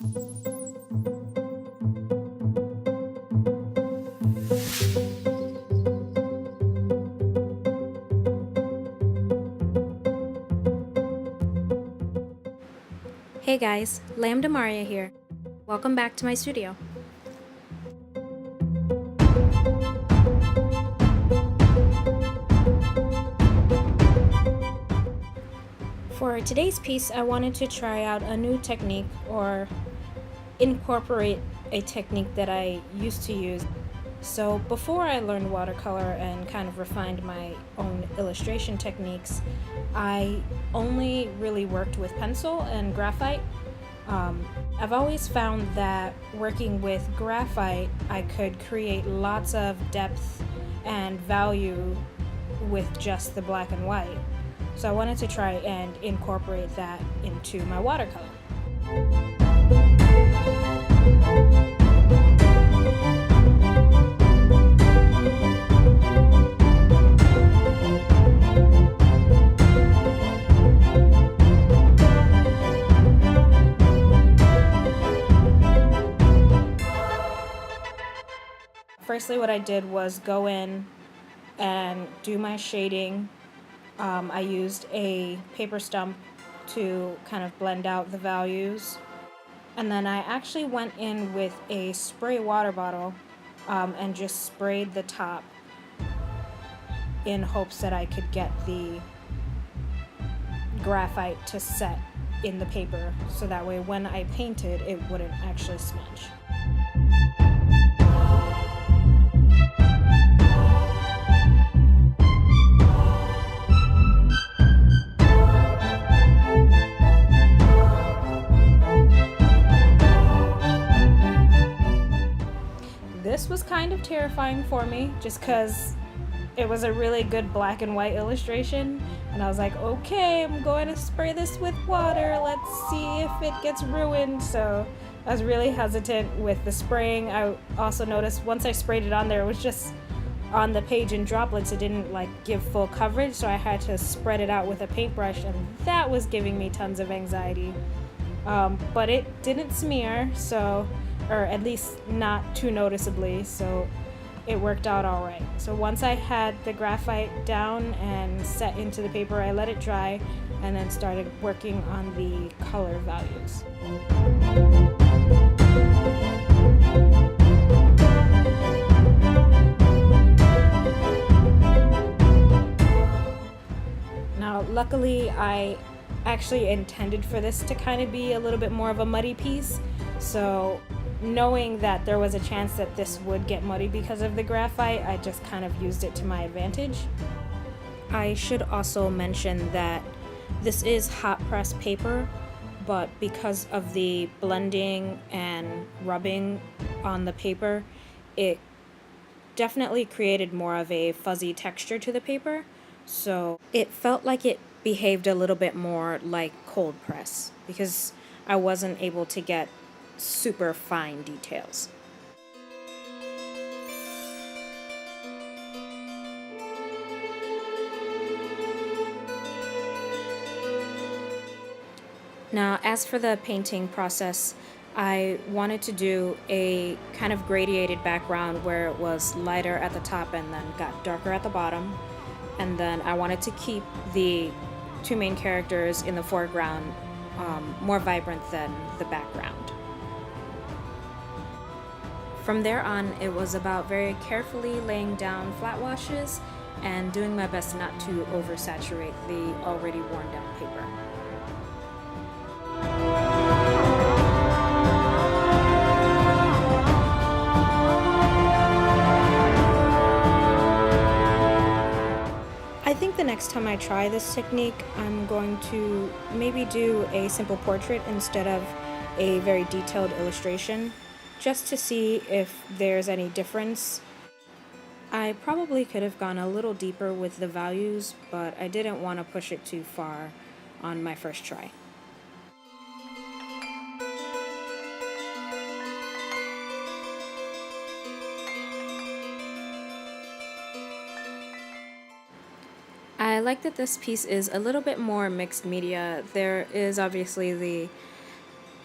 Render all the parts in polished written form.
Hey guys, Lamda Mahrya here. Welcome back to my studio. For today's piece, I wanted to try out a new technique or incorporate a technique that I used to use. So before I learned watercolor and kind of refined my own illustration techniques, I only really worked with pencil and graphite. I've always found that working with graphite, I could create lots of depth and value with just the black and white. So I wanted to try and incorporate that into my watercolor. Firstly, what I did was go in and do my shading. I used a paper stump to kind of blend out the values. And then I actually went in with a spray water bottle and just sprayed the top in hopes that I could get the graphite to set in the paper, so that way when I painted, it wouldn't actually smudge. This was kind of terrifying for me just because it was a really good black and white illustration, and I was like, okay, I'm going to spray this with water, let's see if it gets ruined. So I was really hesitant with the spraying. I also noticed once I sprayed it on there, it was just on the page in droplets. It didn't like give full coverage, so I had to spread it out with a paintbrush, and that was giving me tons of anxiety. But it didn't smear, so, or at least not too noticeably, so it worked out all right. So once I had the graphite down and set into the paper, I let it dry and then started working on the color values. Now, luckily, I actually intended for this to kind of be a little bit more of a muddy piece, so knowing that there was a chance that this would get muddy because of the graphite, I just kind of used it to my advantage. I should also mention that this is hot press paper, but because of the blending and rubbing on the paper, it definitely created more of a fuzzy texture to the paper, so it felt like it behaved a little bit more like cold press because I wasn't able to get super fine details. Now, as for the painting process, I wanted to do a kind of gradiated background where it was lighter at the top and then got darker at the bottom. And then I wanted to keep the two main characters in the foreground more vibrant than the background. From there on, it was about very carefully laying down flat washes and doing my best not to oversaturate the already worn down paper. I think the next time I try this technique, I'm going to maybe do a simple portrait instead of a very detailed illustration, just to see if there's any difference. I probably could have gone a little deeper with the values, but I didn't want to push it too far on my first try. I like that this piece is a little bit more mixed media. There is obviously the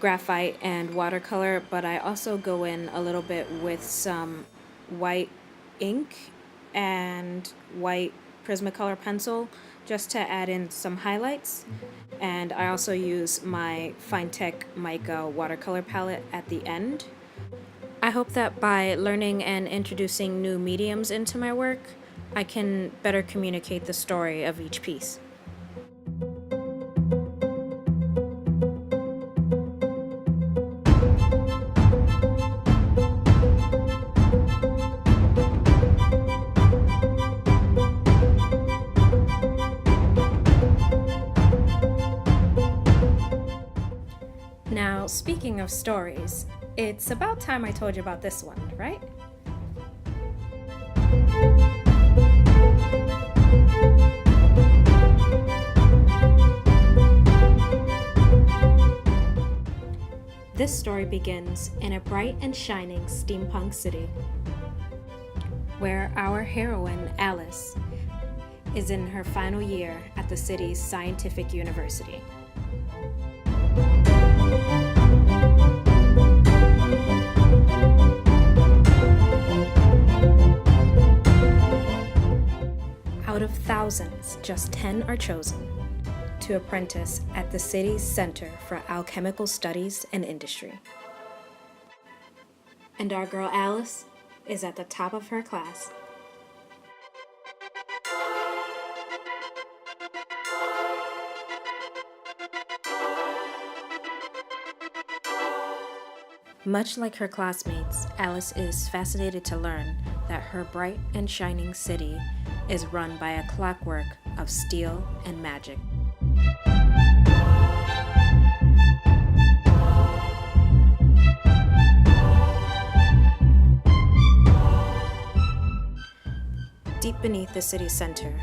graphite and watercolor, but I also go in a little bit with some white ink and white Prismacolor pencil just to add in some highlights. And I also use my Finetech mica watercolor palette at the end. I hope that by learning and introducing new mediums into my work, I can better communicate the story of each piece. Now, speaking of stories, it's about time I told you about this one, right? This story begins in a bright and shining steampunk city, where our heroine, Alyse, is in her final year at the city's scientific university. Out of thousands, just 10 are chosen to apprentice at the city's Center for Alchemical Studies and Industry. And our girl Alyse is at the top of her class. Much like her classmates, Alyse is fascinated to learn that her bright and shining city is run by a clockwork of steel and magic. Deep beneath the city center,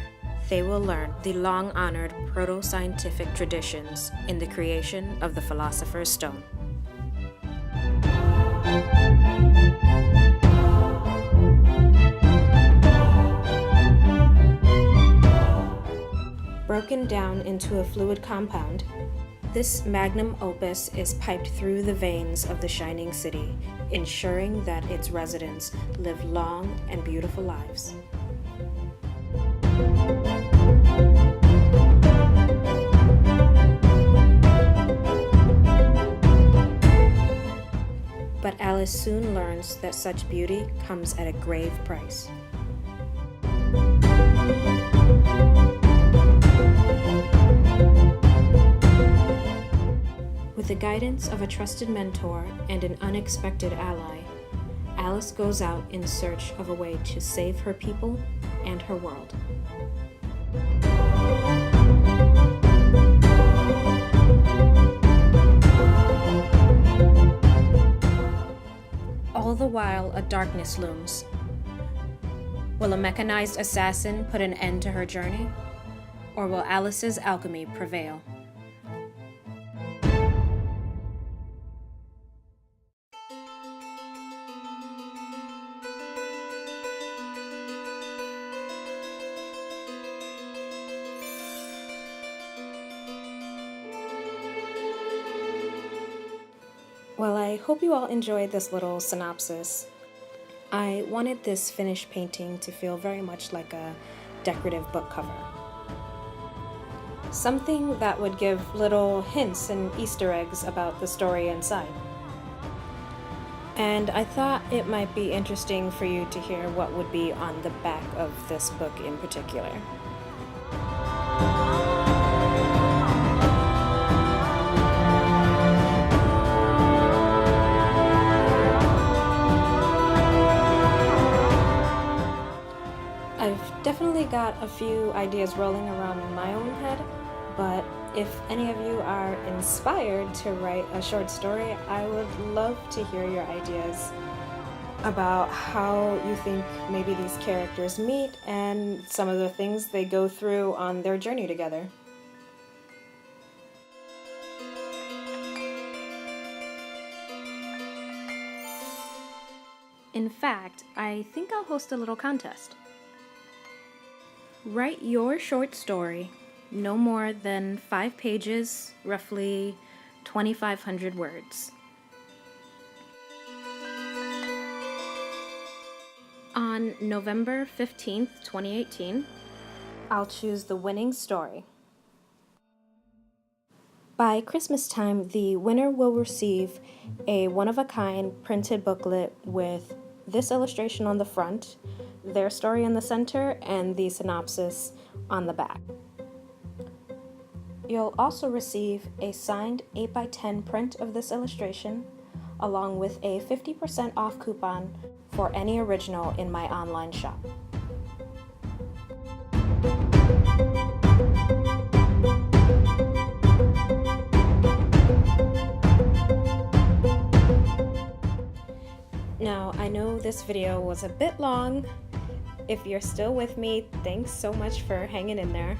they will learn the long-honored proto-scientific traditions in the creation of the Philosopher's Stone. Broken down into a fluid compound, this magnum opus is piped through the veins of the shining city, ensuring that its residents live long and beautiful lives. But Alyse soon learns that such beauty comes at a grave price. With the guidance of a trusted mentor and an unexpected ally, Alyse goes out in search of a way to save her people and her world. All the while, a darkness looms. Will a mechanized assassin put an end to her journey? Or will Alyse's alchemy prevail? Well, I hope you all enjoyed this little synopsis. I wanted this finished painting to feel very much like a decorative book cover. Something that would give little hints and Easter eggs about the story inside. And I thought it might be interesting for you to hear what would be on the back of this book in particular. I've definitely got a few ideas rolling around in my own head, but if any of you are inspired to write a short story, I would love to hear your ideas about how you think maybe these characters meet and some of the things they go through on their journey together. In fact, I think I'll host a little contest. Write your short story, no more than 5 pages, roughly 2,500 words. On November 15th, 2018, I'll choose the winning story. By Christmas time, the winner will receive a one-of-a-kind printed booklet with this illustration on the front, their story in the center, and the synopsis on the back. You'll also receive a signed 8x10 print of this illustration, along with a 50% off coupon for any original in my online shop. Now, I know this video was a bit long. If you're still with me, thanks so much for hanging in there.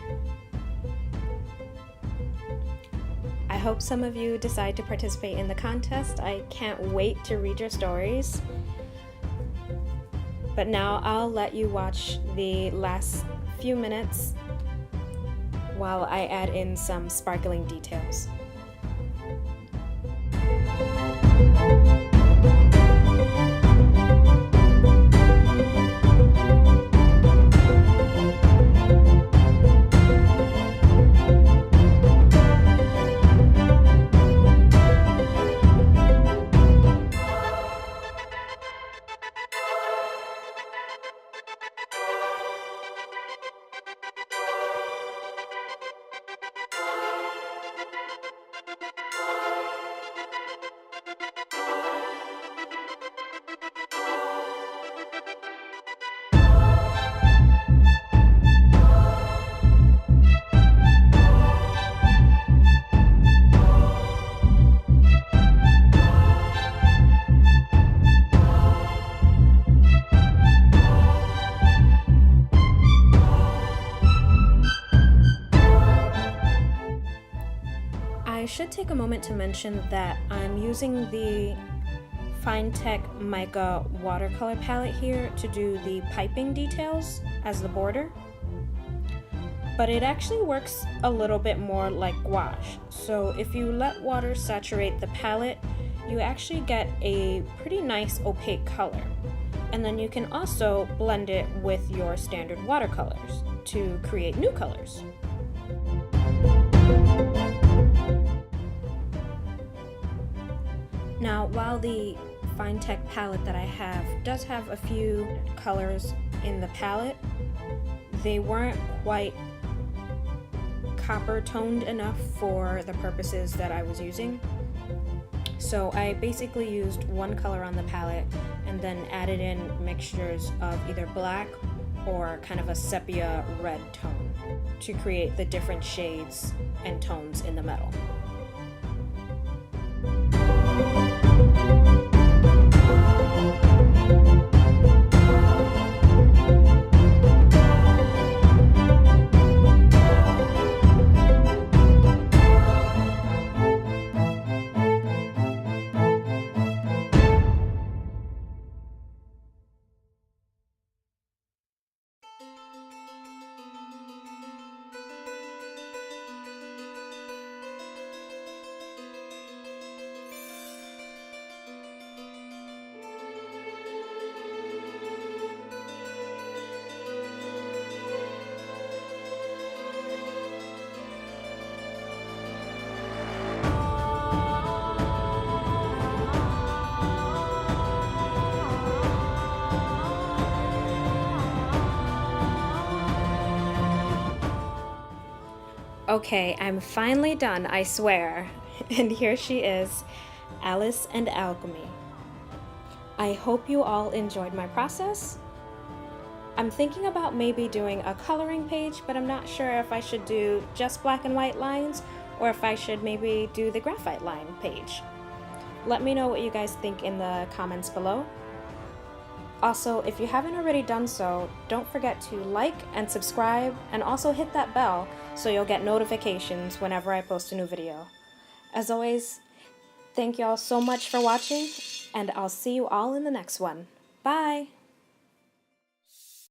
I hope some of you decide to participate in the contest. I can't wait to read your stories. But now I'll let you watch the last few minutes while I add in some sparkling details. I should take a moment to mention that I'm using the Finetech Mica watercolor palette here to do the piping details as the border, but it actually works a little bit more like gouache. So if you let water saturate the palette, you actually get a pretty nice opaque color, and then you can also blend it with your standard watercolors to create new colors. Now, while the Finetech palette that I have does have a few colors in the palette, they weren't quite copper toned enough for the purposes that I was using. So I basically used one color on the palette and then added in mixtures of either black or kind of a sepia red tone to create the different shades and tones in the metal. Okay, I'm finally done, I swear. And here she is, Alyse Alchemy. I hope you all enjoyed my process. I'm thinking about maybe doing a coloring page, but I'm not sure if I should do just black and white lines or if I should maybe do the graphite line page. Let me know what you guys think in the comments below. Also, if you haven't already done so, don't forget to like and subscribe, and also hit that bell so you'll get notifications whenever I post a new video. As always, thank you all so much for watching, and I'll see you all in the next one. Bye!